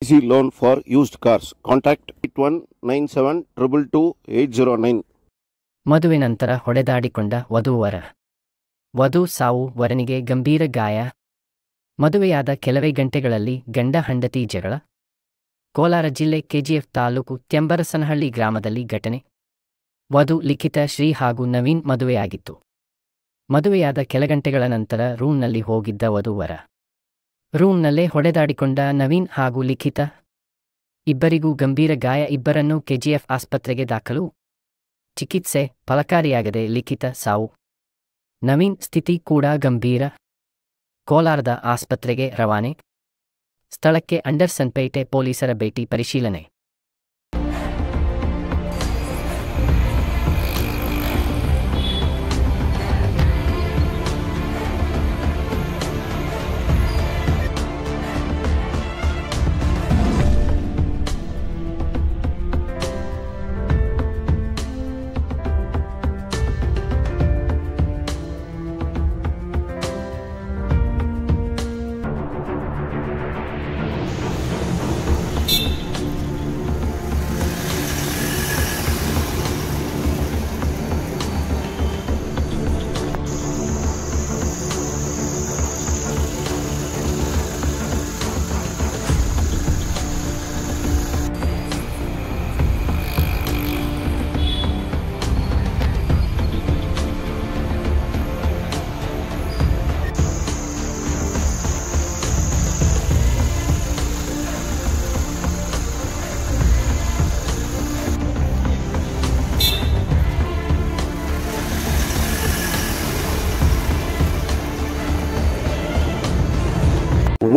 easy loan for used cars. Contact 8197222809. ಮದುವೆ ನಂತರ ಹೊಡೆದಾಡಿಕೊಂಡ ವಧೂವರ. ವಧು ಸಾವು, ವರನಿಗೆ ಗಂಭೀರ ಗಾಯ. ಮದುವೆಯಾದ ಕೆಲವೇ ಗಂಟೆಗಳಲ್ಲಿ ಗಂಡ ಹೆಂಡತಿ ಜಗಳ. ಕೋಲಾರ ಜಿಲ್ಲೆ ಕೆಜಿಎಫ್ ತಾಲೂಕು ತ್ಯಂಬರಸನಹಳ್ಳಿ ಗ್ರಾಮದಲ್ಲಿ ಘಟನೆ. ವಧು ಲಿಖಿತ ಶ್ರೀ ಹಾಗೂ ನವೀನ್ ಮದುವೆಯಾಗಿತ್ತು. ಮದುವೆಯಾದ ಕೆಲ ಗಂಟೆಗಳ ನಂತರ ರೂಮ್ನಲ್ಲಿ ಹೋಗಿದ್ದ ವಧೂವರ. ರೂಮ್ನಲ್ಲೇ ಹೊಡೆದಾಡಿಕೊಂಡ ನವೀನ್ ಹಾಗೂ ಲಿಖಿತ. ಇಬ್ಬರಿಗೂ ಗಂಭೀರ ಗಾಯ. ಇಬ್ಬರನ್ನೂ ಕೆಜಿಎಫ್ ಆಸ್ಪತ್ರೆಗೆ ದಾಖಲು. ಚಿಕಿತ್ಸೆ ಫಲಕಾರಿಯಾಗದೆ ಲಿಖಿತ ಸಾವು. ನವೀನ್ ಸ್ಥಿತಿ ಕೂಡ ಗಂಭೀರ. ಕೋಲಾರದ ಆಸ್ಪತ್ರೆಗೆ ರವಾನೆ. ಸ್ಥಳಕ್ಕೆ ಅಂಡರ್ಸನ್ಪೇಟೆ ಪೊಲೀಸರ ಭೇಟಿ ಪರಿಶೀಲನೆ.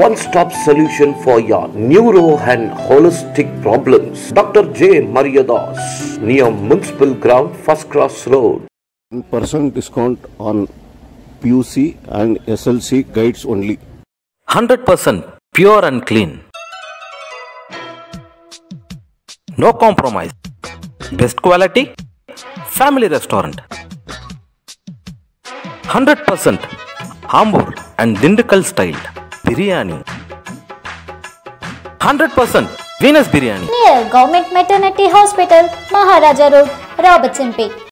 One-stop solution for your neuro and holistic problems. Dr. J. Mariadas, near Municipal Ground, First Cross Road. 10% discount on PUC and SLC guides only. 100% pure and clean. No compromise. Best quality. Family restaurant. 100% Ambur and Dindukal style. Biryani. 100% Venus Biryani. Near Government Maternity Hospital, Maharaja Road, Robertson Peak.